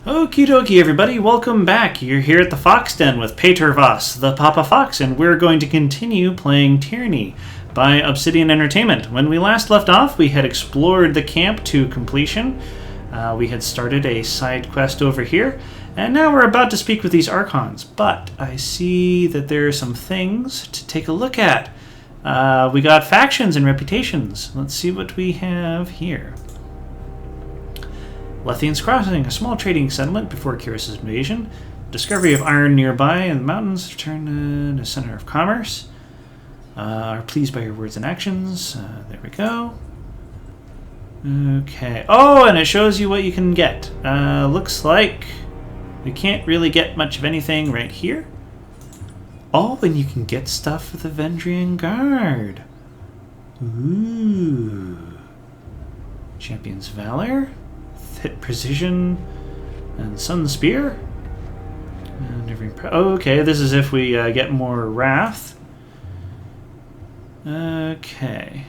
Okie dokie, everybody. Welcome back. You're here at the Fox Den with Peter Voss, the Papa Fox, and we're going to continue playing Tyranny by Obsidian Entertainment. When we last left off, we had explored the camp to completion. We had started a side quest over here, and now we're about to speak with these Archons. But I see that there are some things to take a look at. We got factions and reputations. Let's see what we have here. Lethian's Crossing, a small trading settlement before Cyrus's invasion. Discovery of iron nearby in the mountains. Return to center of commerce. Are pleased by your words and actions. There we go. Okay. Oh, and it shows you what you can get. Looks like we can't really get much of anything right here. Oh, and you can get stuff with the Vendrian Guard. Ooh. Champion's Valor. Hit Precision and Sun Spear. Okay, this is if we get more Wrath. Okay.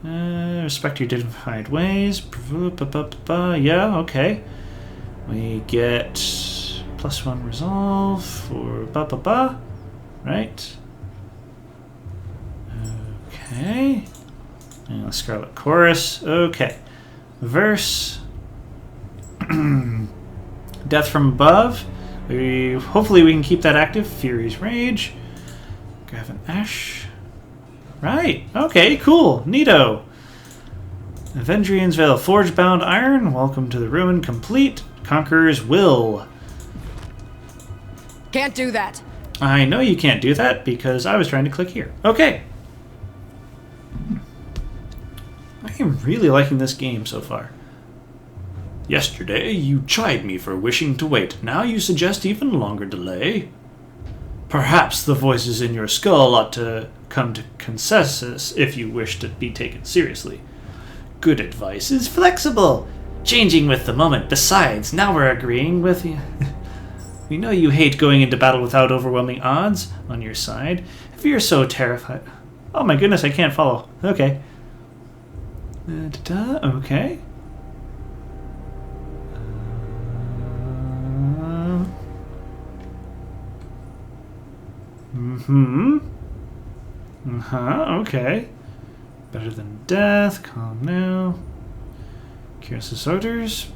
Respect your dignified ways. Yeah, okay. We get +1 resolve for right? Okay. And the Scarlet Chorus. Okay. Verse. Death from Above. Hopefully we can keep that active. Fury's Rage. Graven Ash. Right. Okay, cool. Neato. Avengrian's Veil. Forge-bound iron. Welcome to the ruin. Complete. Conqueror's Will. Can't do that. I know you can't do that because I was trying to click here. Okay. I am really liking this game so far. Yesterday, you chide me for wishing to wait. Now you suggest even longer delay? Perhaps the voices in your skull ought to come to consensus if you wish to be taken seriously. Good advice is flexible, changing with the moment. Besides, now we're agreeing with you. We know you hate going into battle without overwhelming odds on your side. If you're so terrified... Oh my goodness, I can't follow. Okay. Okay. Okay. Better than death. Calm now. Curious orders.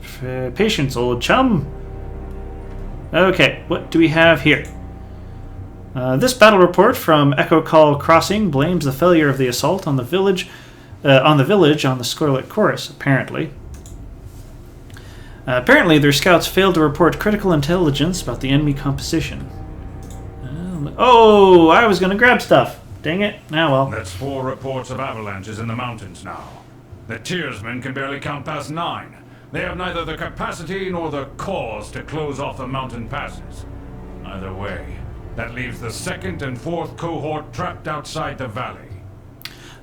Patience, old chum. Okay, what do we have here? This battle report from Echo Call Crossing blames the failure of the assault on the village on the Scarlet Chorus, apparently. Apparently, their scouts failed to report critical intelligence about the enemy composition. Oh, I was going to grab stuff. Dang it. Ah, well. That's 4 reports of avalanches in the mountains now. The Tearsmen can barely count past 9. They have neither the capacity nor the cause to close off the mountain passes. Either way, that leaves the 2nd and 4th cohort trapped outside the valley.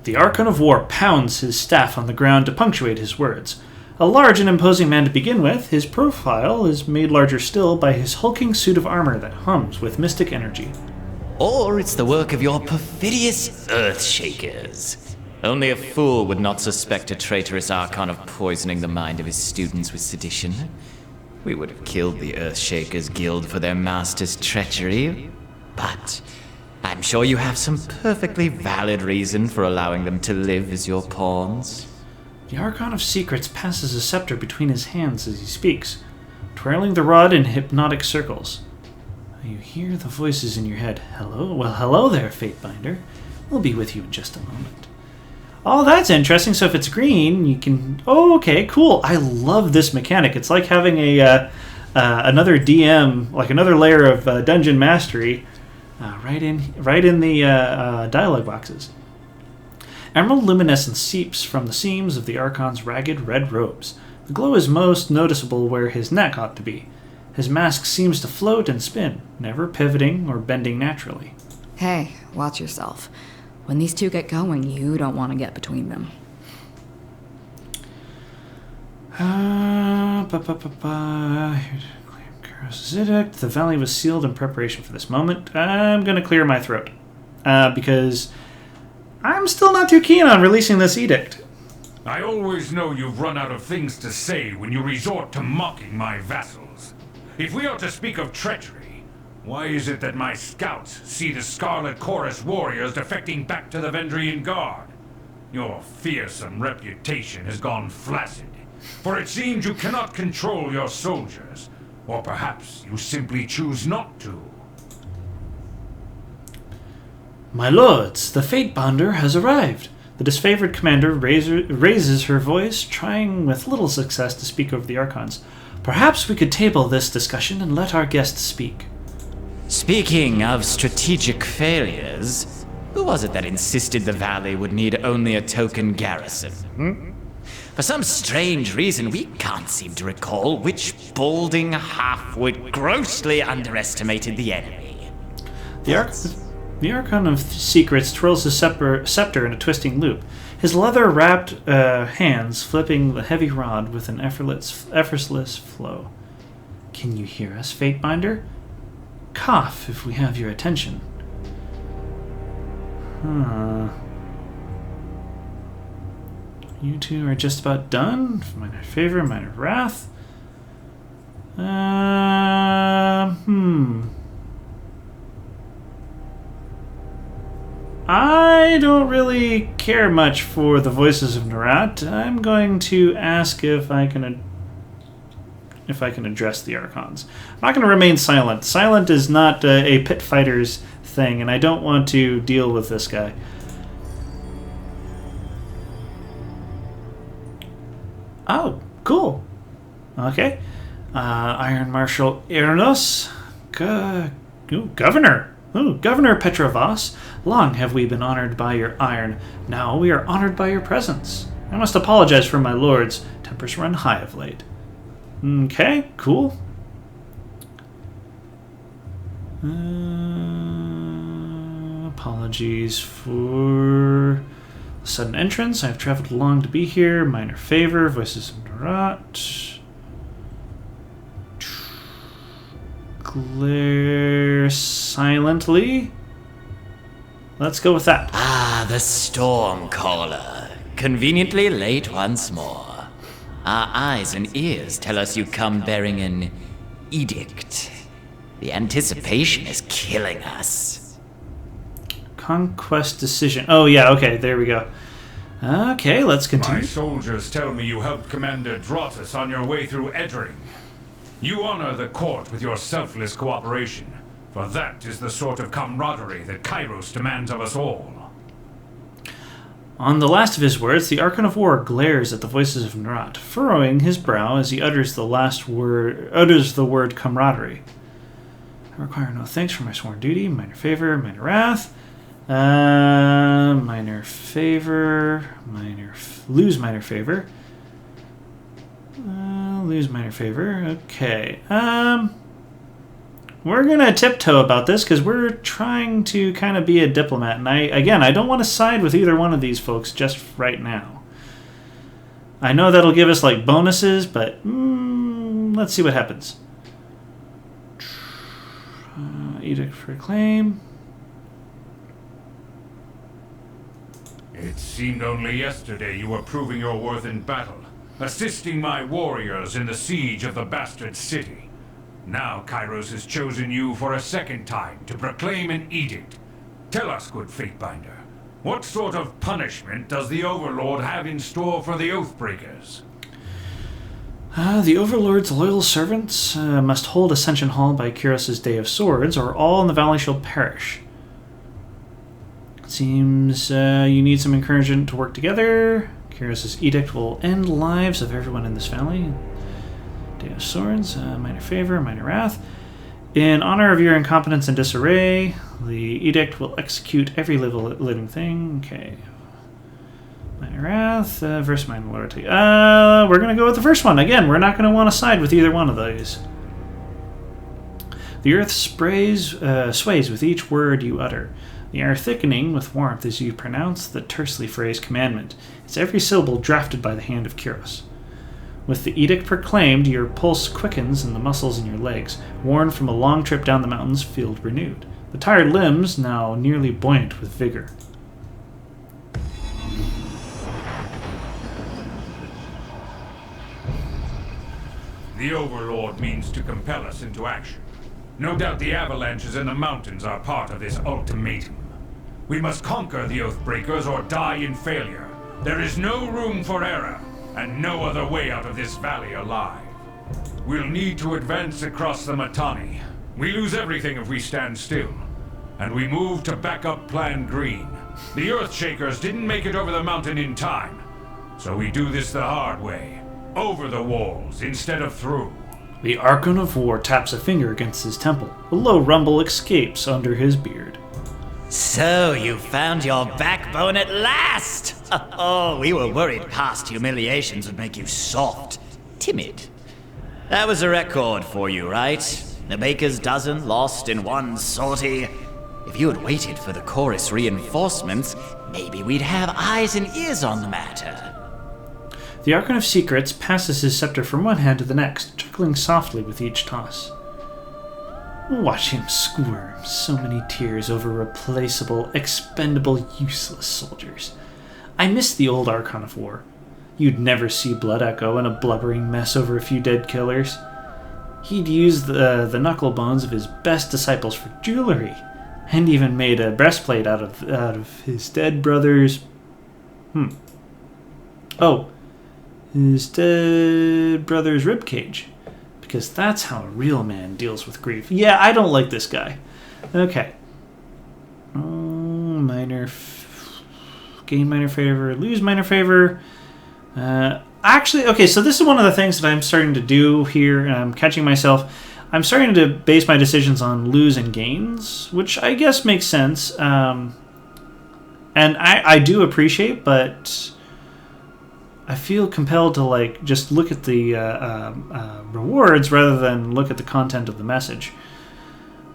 The Archon of War pounds his staff on the ground to punctuate his words. A large and imposing man to begin with, his profile is made larger still by his hulking suit of armor that hums with mystic energy. Or it's the work of your perfidious Earthshakers. Only a fool would not suspect a traitorous Archon of poisoning the mind of his students with sedition. We would have killed the Earthshakers Guild for their master's treachery, but I'm sure you have some perfectly valid reason for allowing them to live as your pawns. The Archon of Secrets passes a scepter between his hands as he speaks, twirling the rod in hypnotic circles. You hear the voices in your head. Hello? Well, hello there, Fatebinder. We'll be with you in just a moment. Oh, that's interesting. So if it's green, you can... Oh, okay, cool. I love this mechanic. It's like having a another DM, like another layer of dungeon mastery right in the dialogue boxes. Emerald luminescence seeps from the seams of the Archon's ragged red robes. The glow is most noticeable where his neck ought to be. His mask seems to float and spin, never pivoting or bending naturally. Hey, watch yourself. When these two get going, you don't want to get between them. The valley was sealed in preparation for this moment. I'm going to clear my throat. Because I'm still not too keen on releasing this edict. I always know you've run out of things to say when you resort to mocking my vassals. If we are to speak of treachery, why is it that my scouts see the Scarlet Chorus warriors defecting back to the Vendrian Guard? Your fearsome reputation has gone flaccid, for it seems you cannot control your soldiers, or perhaps you simply choose not to. My lords, the Fatebonder has arrived. The disfavored commander raises her voice, trying with little success to speak over the Archons. Perhaps we could table this discussion and let our guests speak. Speaking of strategic failures, who was it that insisted the valley would need only a token garrison? For some strange reason, we can't seem to recall which balding halfwit grossly underestimated the enemy. The Archon of Secrets twirls his scepter in a twisting loop, his leather-wrapped hands flipping the heavy rod with an effortless flow. Can you hear us, Fatebinder? Cough if we have your attention. You two are just about done. Minor favor, minor wrath. I don't really care much for the Voices of Nerat. I'm going to ask if I can address the Archons. I'm not going to remain silent. Silent is not a pit fighter's thing, and I don't want to deal with this guy. Oh, cool. Okay. Iron Marshal Ernos. Governor. Governor Petra Voss. Long have we been honored by your iron. Now we are honored by your presence. I must apologize for my lords. Tempers run high of late. Okay, cool. Apologies for the sudden entrance. I have traveled long to be here. Minor favor. Voices of Nerat. Glare silently. Let's go with that. Ah, the Stormcaller. Conveniently late once more. Our eyes and ears tell us you come bearing an edict. The anticipation is killing us. Conquest decision. Oh, yeah, okay, there we go. Okay, let's continue. My soldiers tell me you helped Commander Drotus on your way through Edring. You honor the court with your selfless cooperation, for that is the sort of camaraderie that Kairos demands of us all. On the last of his words, the Archon of War glares at the Voices of Nerat, furrowing his brow as he utters the word camaraderie. I require no thanks for my sworn duty. Minor favor, minor wrath. Minor favor, lose minor favor. Lose minor favor. Okay. We're gonna tiptoe about this because we're trying to kind of be a diplomat, and I don't want to side with either one of these folks just right now. I know that'll give us like bonuses, but let's see what happens. Edict for claim. It seemed only yesterday you were proving your worth in battle, assisting my warriors in the siege of the bastard city. Now Kairos has chosen you for a second time to proclaim an edict. Tell us, good Fatebinder, what sort of punishment does the Overlord have in store for the Oathbreakers? The Overlord's loyal servants must hold Ascension Hall by Kyros's Day of Swords, or all in the valley shall perish. It seems you need some encouragement to work together. Kyros's edict will end lives of everyone in this valley. Day of Swords, minor favor, minor wrath. In honor of your incompetence and disarray, the edict will execute every living thing. Okay. Minor wrath versus minor loyalty. We're going to go with the first one. Again, we're not going to want to side with either one of these. The earth sways with each word you utter. The air thickening with warmth as you pronounce the tersely phrased commandment. It's every syllable drafted by the hand of Kyros. With the edict proclaimed, your pulse quickens and the muscles in your legs, worn from a long trip down the mountains, feel renewed. The tired limbs now nearly buoyant with vigor. the Overlord means to compel us into action. No doubt the avalanches in the mountains are part of this ultimatum. We must conquer the Oathbreakers or die in failure. There is no room for error, and no other way out of this valley alive. We'll need to advance across the Mitanni. We lose everything if we stand still. And we move to back up Plan Green. The Earthshakers didn't make it over the mountain in time. So we do this the hard way. Over the walls instead of through. The Archon of War taps a finger against his temple. A low rumble escapes under his beard. So you found your backbone at last! Oh, we were worried past humiliations would make you soft, timid. That was a record for you, right? The baker's dozen lost in one sortie. If you had waited for the chorus reinforcements, maybe we'd have eyes and ears on the matter. The Archon of Secrets passes his scepter from one hand to the next, chuckling softly with each toss. Watch him squirm, so many tears over replaceable, expendable, useless soldiers. I miss the old Archon of War. You'd never see Blood Echo in a blubbering mess over a few dead killers. He'd use the knuckle bones of his best disciples for jewelry, and even made a breastplate out of his dead brother's... his dead brother's ribcage. Because that's how a real man deals with grief. Yeah, I don't like this guy. Okay. Gain minor favor, lose minor favor. Actually, okay, so this is one of the things that I'm starting to do here, and I'm catching myself. I'm starting to base my decisions on lose and gains, which I guess makes sense. And I do appreciate, but I feel compelled to just look at the rewards rather than look at the content of the message.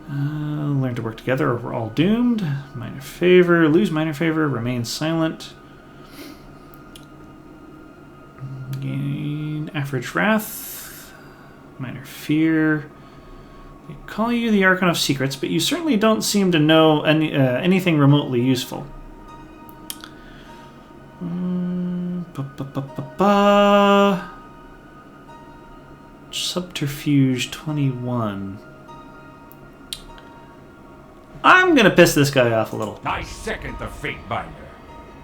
Learn to work together or we're all doomed. Minor favor, lose minor favor, remain silent. Gain average wrath, minor fear. They call you the Archon of Secrets, but you certainly don't seem to know anything remotely useful. Subterfuge 21. I'm gonna piss this guy off a little. I second the Fatebinder.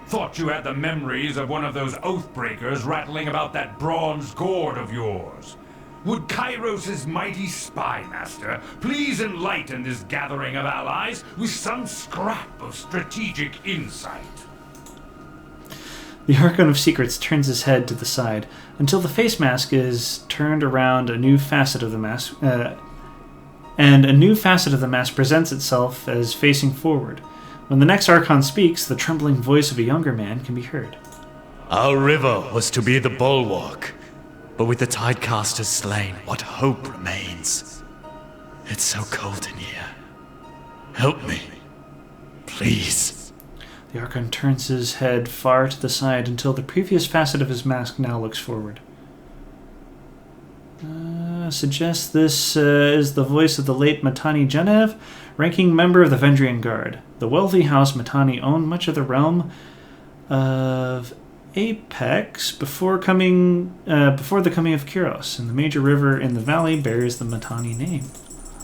Thought you had the memories of one of those Oathbreakers rattling about that bronze gourd of yours. Would Kairos' mighty spy master please enlighten this gathering of allies with some scrap of strategic insight? The Archon of Secrets turns his head to the side until the face mask is turned around a new facet of the mask, and a new facet of the mask presents itself as facing forward. When the next Archon speaks, the trembling voice of a younger man can be heard. Our river was to be the bulwark, but with the Tidecasters slain, what hope remains? It's so cold in here. Help me, please. The Archon turns his head far to the side until the previous facet of his mask now looks forward. Suggests this is the voice of the late Mitanni Genev, ranking member of the Vendrian Guard. The wealthy house Mitanni owned much of the realm of Apex before the coming of Kyros, and the major river in the valley bears the Mitanni name.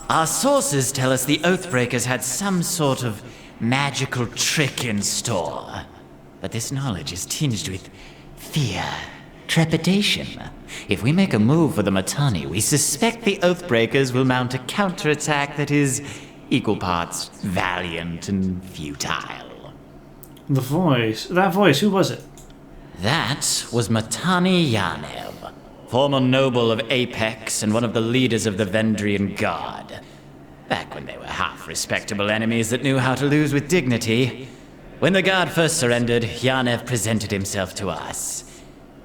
Our sources tell us the Oathbreakers had some sort of magical trick in store. But this knowledge is tinged with fear, trepidation. If we make a move for the Mitanni, we suspect the Oathbreakers will mount a counterattack that is equal parts valiant and futile. That voice, who was it? That was Mitanni Yanev, former noble of Apex and one of the leaders of the Vendrian Guard. Back when they were half-respectable enemies that knew how to lose with dignity. When the Guard first surrendered, Yanev presented himself to us.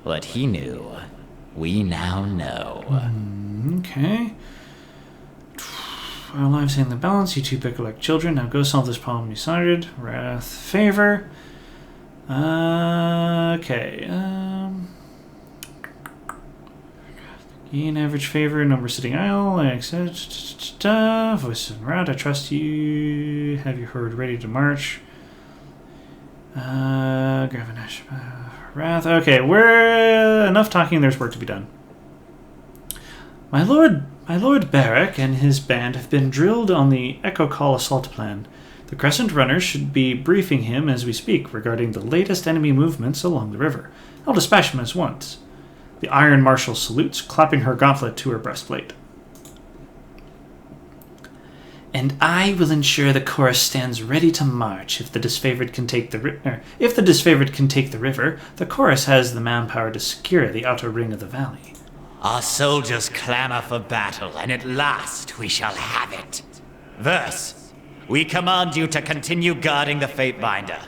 What he knew, we now know. Okay. Our lives in the balance, you two bicker like children. Now go solve this problem you started. Wrath, favor. Okay. Gain average favor, number sitting isle. Voices of Nerat, I trust you. Have your herd ready to march. Gravinash, Wrath. Okay, we're enough talking. There's work to be done. My Lord Barrack and his band have been drilled on the Echo Call assault plan. The Crescent Runners should be briefing him as we speak regarding the latest enemy movements along the river. I'll dispatch him at once. The Iron Marshal salutes, clapping her gauntlet to her breastplate. And I will ensure the chorus stands ready to march if the disfavored can take the river. The chorus has the manpower to secure the outer ring of the valley. Our soldiers clamor for battle, and at last we shall have it. Voss, we command you to continue guarding the Fatebinder.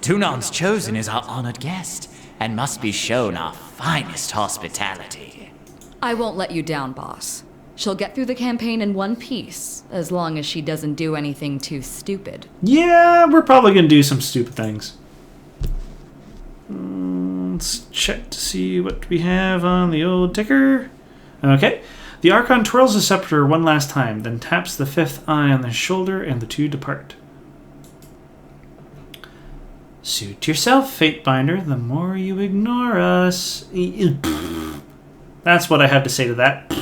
Tunan's chosen is our honored guest, and must be shown our finest hospitality. I won't let you down, boss. She'll get through the campaign in one piece, as long as she doesn't do anything too stupid. Yeah, we're probably going to do some stupid things. Let's check to see what we have on the old ticker. Okay. The Archon twirls the scepter one last time, then taps the fifth eye on the shoulder, and the two depart. Suit yourself, Fatebinder. The more you ignore us... That's what I have to say to that.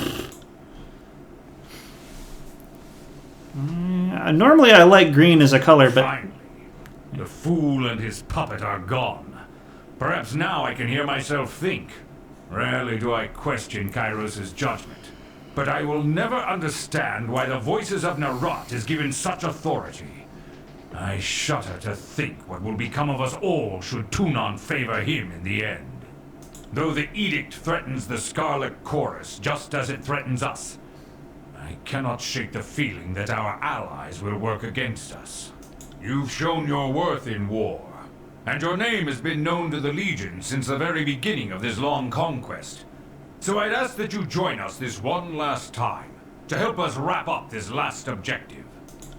Normally I like green as a color, but... Finally, the fool and his puppet are gone. Perhaps now I can hear myself think. Rarely do I question Kairos' judgment, but I will never understand why the Voices of Nerat is given such authority. I shudder to think what will become of us all should Tunan favor him in the end. Though the edict threatens the Scarlet Chorus just as it threatens us, I cannot shake the feeling that our allies will work against us. You've shown your worth in war, and your name has been known to the Legion since the very beginning of this long conquest. So I'd ask that you join us this one last time, to help us wrap up this last objective.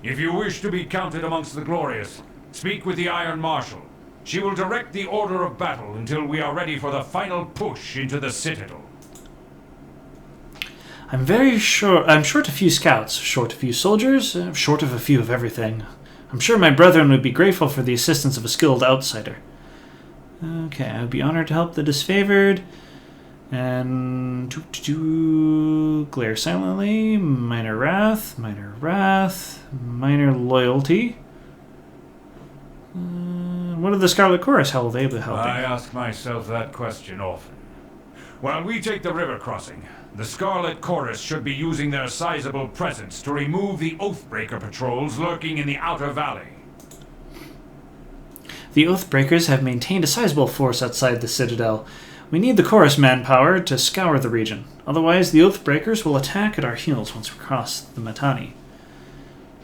If you wish to be counted amongst the glorious, speak with the Iron Marshal. She will direct the order of battle until we are ready for the final push into the Citadel. I'm short a few scouts, short a few soldiers, short of a few of everything. I'm sure my brethren would be grateful for the assistance of a skilled outsider. Okay, I would be honored to help the disfavored. And... glare silently. Minor wrath. Minor wrath. Minor loyalty. What of the Scarlet Chorus? How will they be helping? I ask myself that question often. While we take the river crossing, the Scarlet Chorus should be using their sizable presence to remove the Oathbreaker patrols lurking in the outer valley. The Oathbreakers have maintained a sizable force outside the Citadel. We need the Chorus manpower to scour the region. Otherwise, the Oathbreakers will attack at our heels once we cross the Matani.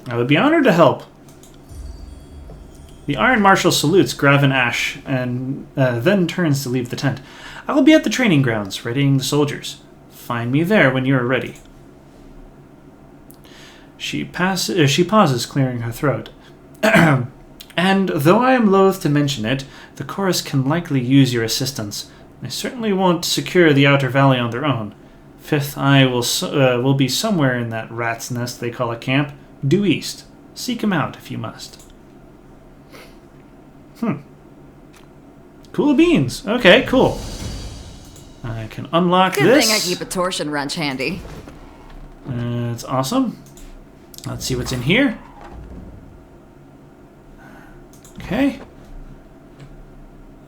I would be honored to help. The Iron Marshal salutes Graven Ash and then turns to leave the tent. I will be at the training grounds, readying the soldiers. Find me there when you are ready. She pauses, clearing her throat. And though I am loath to mention it, the chorus can likely use your assistance. They certainly won't secure the outer valley on their own. Fifth Eye will be somewhere in that rat's nest they call a camp, due east. Seek him out if you must. Cool beans. Okay, cool. I can unlock Good this. thing I keep a torsion wrench handy. It's awesome. Let's see what's in here. Okay.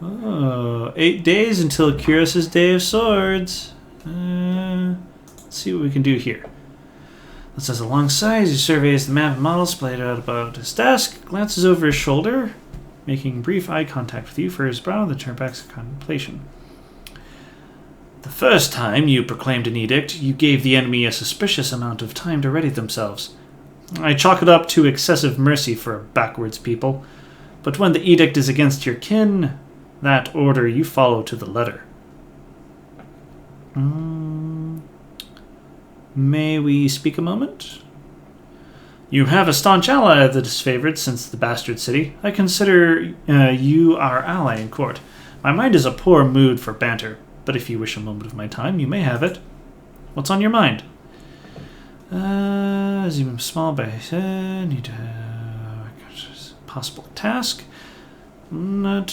Oh, 8 days until Kyros' Day of Swords. Let's see what we can do here. It says alongside, he surveys the map and models splayed out about his desk, glances over his shoulder, making brief eye contact with you for his brow, then turns back to contemplation. The first time you proclaimed an edict, you gave the enemy a suspicious amount of time to ready themselves. I chalk it up to excessive mercy for a backwards people, but when the edict is against your kin, that order you follow to the letter. May we speak a moment? You have a staunch ally of the disfavored since the bastard city. I consider you our ally in court. My mind is a poor mood for banter, but if you wish a moment of my time, you may have it. What's on your mind? Zoom small by need to possible task. When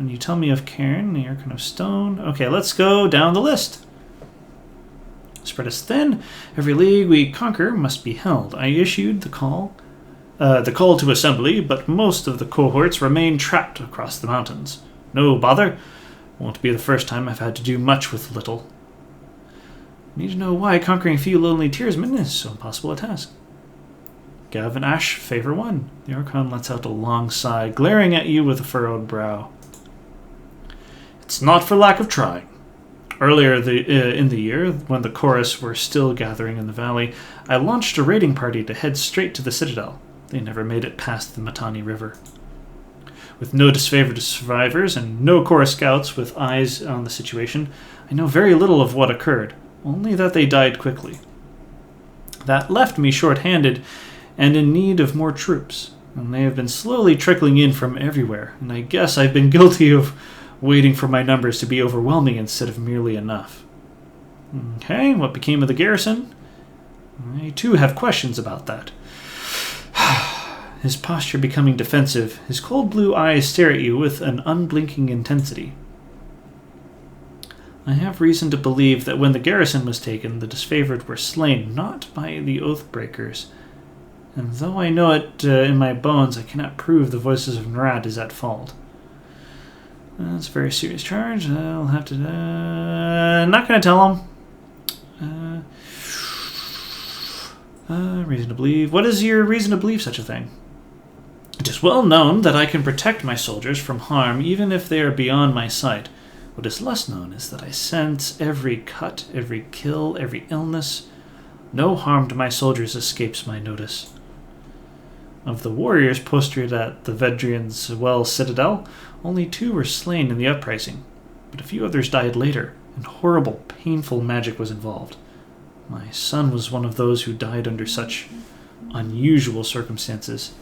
you tell me of Cairn, the Archon of Stone. Okay, let's go down the list. Spread us thin. Every league we conquer must be held. I issued the call to assembly, but most of the cohorts remain trapped across the mountains. No bother. Won't be the first time I've had to do much with little. Need to know why conquering a few lonely tearsmen is so impossible a task. Gav and Ash favor one. The Archon lets out a long sigh, glaring at you with a furrowed brow. It's not for lack of trying. Earlier in the year, when the chorus were still gathering in the valley, I launched a raiding party to head straight to the Citadel. They never made it past the Matani River. With no disfavored survivors and no chorus scouts with eyes on the situation, I know very little of what occurred, only that they died quickly. That left me short-handed and in need of more troops, and they have been slowly trickling in from everywhere, and I guess I've been guilty of waiting for my numbers to be overwhelming instead of merely enough. Okay, what became of the garrison? I too have questions about that. His posture becoming defensive, his cold blue eyes stare at you with an unblinking intensity. I have reason to believe that when the garrison was taken, the disfavored were slain, not by the Oathbreakers. And though I know it in my bones, I cannot prove the Voices of Nerat is at fault. That's a very serious charge. I'll have to... not going to tell him. Reason to believe... What is your reason to believe such a thing? It is well known that I can protect my soldiers from harm even if they are beyond my sight. What is less known is that I sense every cut, every kill, every illness. No harm to my soldiers escapes my notice. Of the warriors posted at the Vedrian's Well Citadel, only 2 were slain in the uprising, but a few others died later, and horrible, painful magic was involved. My son was one of those who died under such unusual circumstances.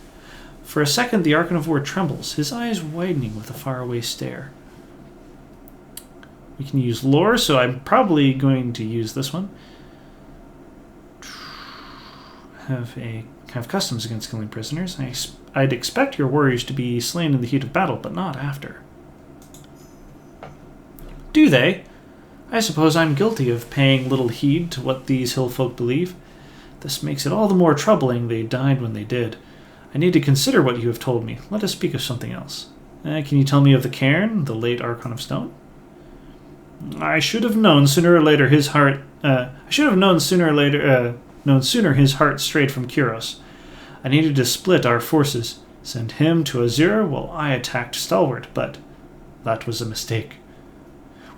For a second, the Archon of War trembles, his eyes widening with a faraway stare. We can use lore, so I'm probably going to use this one. Have customs against killing prisoners. I'd expect your warriors to be slain in the heat of battle, but not after. Do they? I suppose I'm guilty of paying little heed to what these hill folk believe. This makes it all the more troubling they died when they did. I need to consider what you have told me. Let us speak of something else. Can you tell me of the Cairn, the late Archon of Stone? I should have known sooner or later his heart. Known sooner his heart strayed from Kyros. I needed to split our forces, send him to Azura while I attacked Stalwart, but that was a mistake.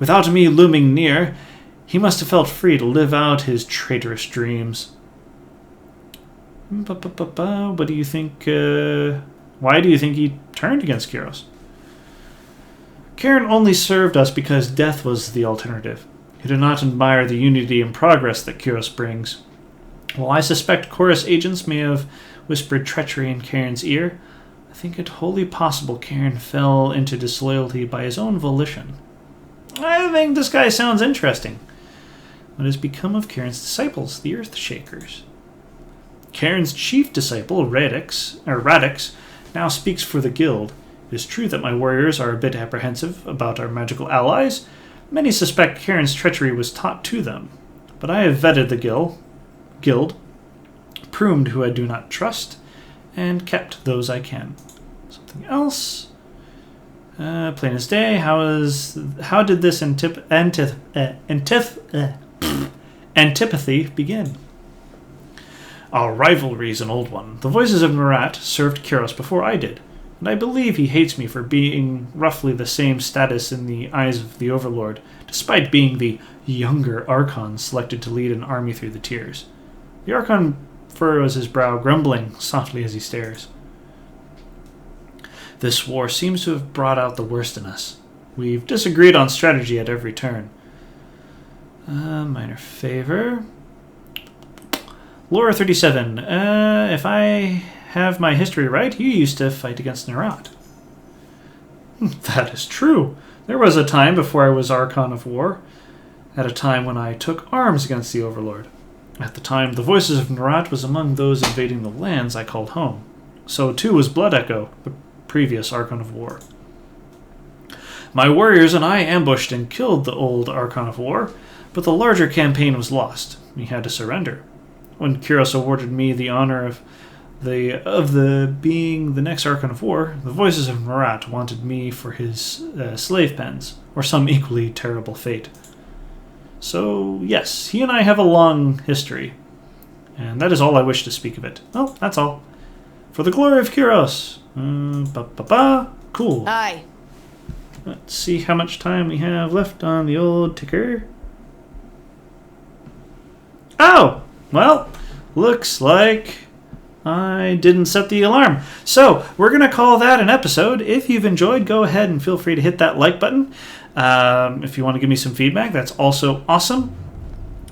Without me looming near, he must have felt free to live out his traitorous dreams. What do you think? Why do you think he turned against Kyros? Cairn only served us because death was the alternative. He did not admire the unity and progress that Kyros brings. While I suspect Chorus agents may have whispered treachery in Cairn's ear, I think it wholly possible Cairn fell into disloyalty by his own volition. I think this guy sounds interesting. What has become of Cairn's disciples, the Earthshakers? Cairn's chief disciple, Radix, now speaks for the guild. It is true that my warriors are a bit apprehensive about our magical allies. Many suspect Cairn's treachery was taught to them, but I have vetted the guild, pruned who I do not trust, and kept those I can. Something else? Plain as day. How did this antipathy begin? Our rivalry is an old one. The Voices of Nerat served Kyros before I did, and I believe he hates me for being roughly the same status in the eyes of the Overlord, despite being the younger Archon selected to lead an army through the tiers. The Archon furrows his brow, grumbling softly as he stares. This war seems to have brought out the worst in us. We've disagreed on strategy at every turn. Minor favor. Lore 37. If I have my history right, you used to fight against Nerat. That is true. There was a time before I was Archon of War, at a time when I took arms against the Overlord. At the time, the Voices of Nerat was among those invading the lands I called home. So too was Blood Echo, the previous Archon of War. My warriors and I ambushed and killed the old Archon of War, but the larger campaign was lost. He had to surrender. When Kyros awarded me the honor of being the next Archon of War, the Voices of Nerat wanted me for his slave pens, or some equally terrible fate. So, yes, he and I have a long history, and that is all I wish to speak of it. Well, that's all. For the glory of Kyros. Cool. Aye. Let's see how much time we have left on the old ticker. Oh! Well, looks like I didn't set the alarm. So, we're going to call that an episode. If you've enjoyed, go ahead and feel free to hit that like button. If you want to give me some feedback, that's also awesome.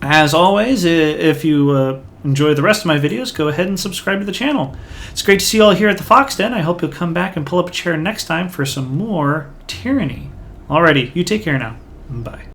As always, if you enjoy the rest of my videos, go ahead and subscribe to the channel. It's great to see you all here at the Fox Den. I hope you'll come back and pull up a chair next time for some more Tyranny. Alrighty, you take care now. Bye.